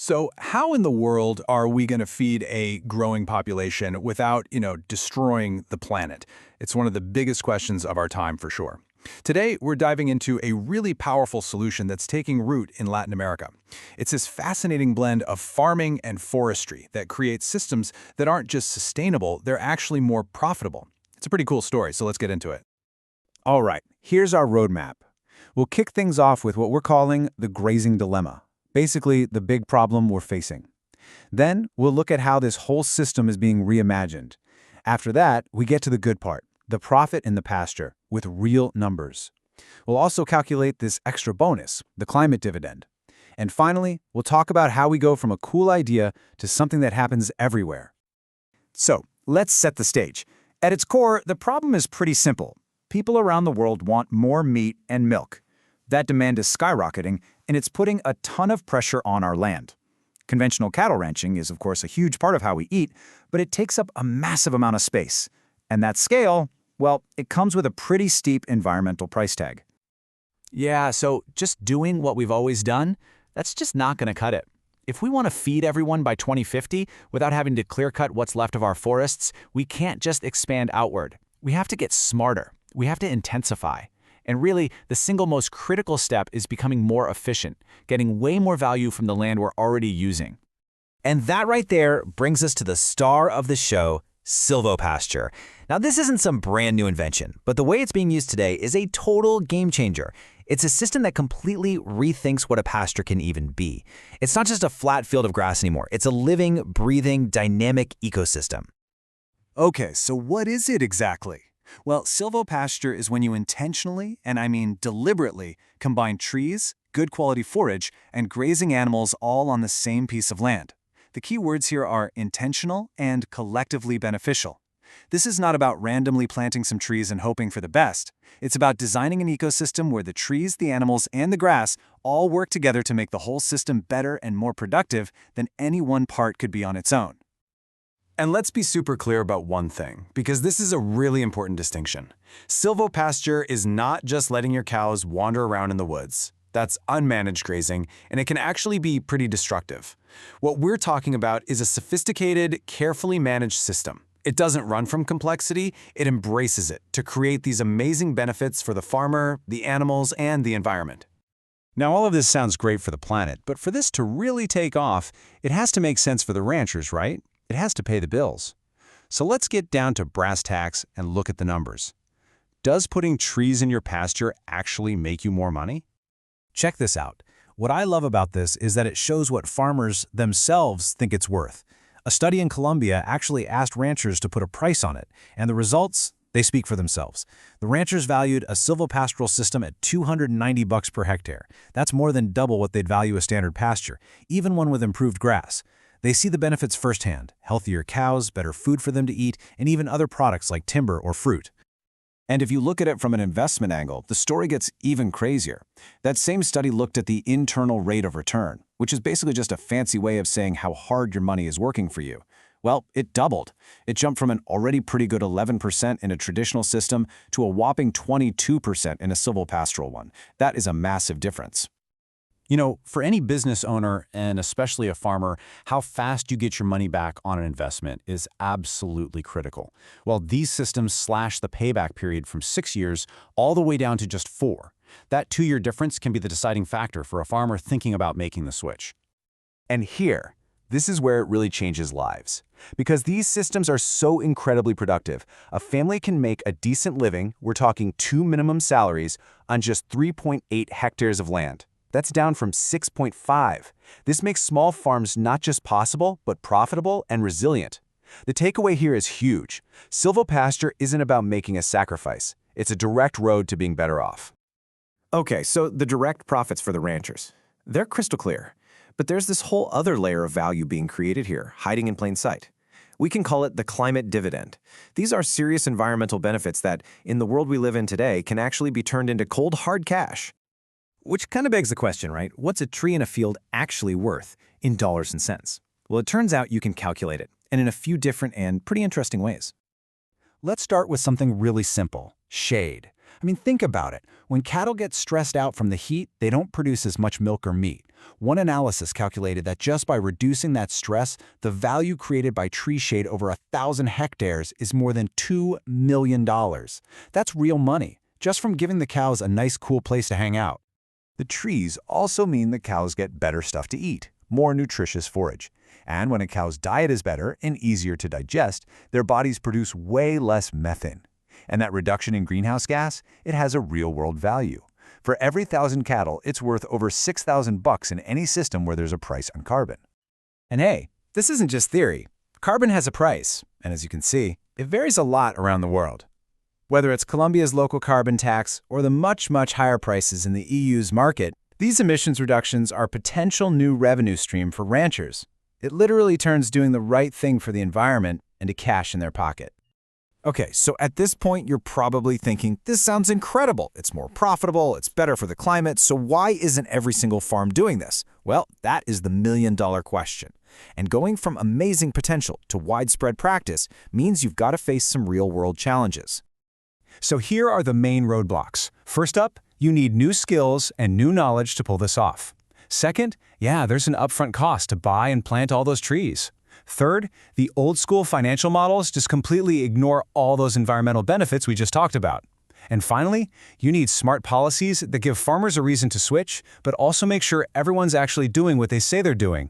So how in the world are we going to feed a growing population without, destroying the planet? It's one of the biggest questions of our time for sure. Today, we're diving into a really powerful solution that's taking root in Latin America. It's this fascinating blend of farming and forestry that creates systems that aren't just sustainable, they're actually more profitable. It's a pretty cool story, so let's get into it. All right, here's our roadmap. We'll kick things off with what we're calling the grazing dilemma, basically the big problem we're facing. Then we'll look at how this whole system is being reimagined. After that, we get to the good part, the profit in the pasture, with real numbers. We'll also calculate this extra bonus, the climate dividend. And finally, we'll talk about how we go from a cool idea to something that happens everywhere. So, let's set the stage. At its core, the problem is pretty simple. People around the world want more meat and milk. That demand is skyrocketing, and it's putting a ton of pressure on our land. Conventional cattle ranching is, of course, a huge part of how we eat, but it takes up a massive amount of space. And that scale, well, it comes with a pretty steep environmental price tag. Yeah, so just doing what we've always done, that's just not going to cut it. If we want to feed everyone by 2050 without having to clear-cut what's left of our forests, we can't just expand outward. We have to get smarter. We have to intensify. And really, the single most critical step is becoming more efficient, getting way more value from the land we're already using. And that right there brings us to the star of the show, Silvopasture. Now, this isn't some brand new invention, but the way it's being used today is a total game changer. It's a system that completely rethinks what a pasture can even be. It's not just a flat field of grass anymore. It's a living, breathing, dynamic ecosystem. Okay, so what is it exactly? Well, silvopasture is when you intentionally, and I mean deliberately, combine trees, good quality forage, and grazing animals all on the same piece of land. The key words here are intentional and collectively beneficial. This is not about randomly planting some trees and hoping for the best. It's about designing an ecosystem where the trees, the animals, and the grass all work together to make the whole system better and more productive than any one part could be on its own. And let's be super clear about one thing, because this is a really important distinction. Silvopasture is not just letting your cows wander around in the woods. That's unmanaged grazing, and it can actually be pretty destructive. What we're talking about is a sophisticated, carefully managed system. It doesn't run from complexity, it embraces it to create these amazing benefits for the farmer, the animals, and the environment. Now, all of this sounds great for the planet, but for this to really take off, it has to make sense for the ranchers, right? It has to pay the bills. So let's get down to brass tacks and look at the numbers. Does putting trees in your pasture actually make you more money? Check this out. What I love about this is that it shows what farmers themselves think it's worth. A study in Colombia actually asked ranchers to put a price on it, and the results, they speak for themselves. The ranchers valued a silvopastoral system at $290 per hectare. That's more than double what they'd value a standard pasture, even one with improved grass. They see the benefits firsthand: healthier cows, better food for them to eat, and even other products like timber or fruit. And if you look at it from an investment angle, the story gets even crazier. That same study looked at the internal rate of return, which is basically just a fancy way of saying how hard your money is working for you. Well, it doubled. It jumped from an already pretty good 11% in a traditional system to a whopping 22% in a silvopastoral one. That is a massive difference. You know, for any business owner, and especially a farmer, how fast you get your money back on an investment is absolutely critical. Well, these systems slash the payback period from 6 years all the way down to just 4. That 2-year difference can be the deciding factor for a farmer thinking about making the switch. And here, this is where it really changes lives. Because these systems are so incredibly productive, a family can make a decent living, we're talking 2 minimum salaries, on just 3.8 hectares of land. That's down from 6.5. This makes small farms not just possible, but profitable and resilient. The takeaway here is huge. Silvopasture isn't about making a sacrifice. It's a direct road to being better off. Okay, so the direct profits for the ranchers, they're crystal clear. But there's this whole other layer of value being created here, hiding in plain sight. We can call it the climate dividend. These are serious environmental benefits that, in the world we live in today, can actually be turned into cold, hard cash. Which kind of begs the question, right? What's a tree in a field actually worth in dollars and cents? Well, it turns out you can calculate it, and in a few different and pretty interesting ways. Let's start with something really simple: shade. I mean, think about it. When cattle get stressed out from the heat, they don't produce as much milk or meat. One analysis calculated that just by reducing that stress, the value created by tree shade over 1,000 hectares is more than $2 million. That's real money, just from giving the cows a nice, cool place to hang out. The trees also mean the cows get better stuff to eat, more nutritious forage. And when a cow's diet is better and easier to digest, their bodies produce way less methane. And that reduction in greenhouse gas, it has a real-world value. For every 1,000 cattle, it's worth over $6,000 in any system where there's a price on carbon. And hey, this isn't just theory. Carbon has a price, and as you can see, it varies a lot around the world. Whether it's Colombia's local carbon tax or the much, much higher prices in the EU's market, these emissions reductions are a potential new revenue stream for ranchers. It literally turns doing the right thing for the environment into cash in their pocket. Okay, so at this point, you're probably thinking, this sounds incredible. It's more profitable, it's better for the climate, so why isn't every single farm doing this? Well, that is the million-dollar question. And going from amazing potential to widespread practice means you've got to face some real-world challenges. So here are the main roadblocks. First up, you need new skills and new knowledge to pull this off. Second, there's an upfront cost to buy and plant all those trees. Third, the old-school financial models just completely ignore all those environmental benefits we just talked about. And finally, you need smart policies that give farmers a reason to switch, but also make sure everyone's actually doing what they say they're doing.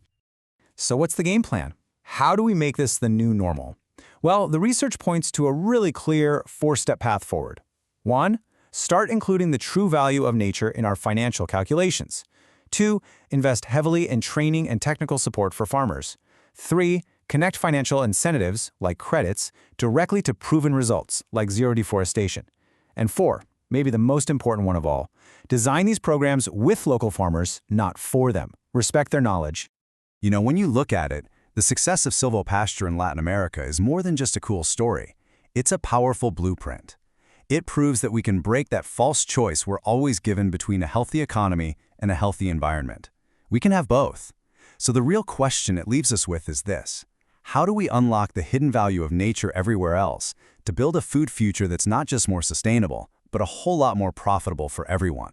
So what's the game plan? How do we make this the new normal? Well, the research points to a really clear 4-step path forward. 1. Start including the true value of nature in our financial calculations. 2. Invest heavily in training and technical support for farmers. 3. Connect financial incentives, like credits, directly to proven results, like zero deforestation. And 4, maybe the most important one of all, design these programs with local farmers, not for them. Respect their knowledge. You know, when you look at it, the success of Silvopasture in Latin America is more than just a cool story. It's a powerful blueprint. It proves that we can break that false choice we're always given between a healthy economy and a healthy environment. We can have both. So the real question it leaves us with is this: how do we unlock the hidden value of nature everywhere else to build a food future that's not just more sustainable, but a whole lot more profitable for everyone?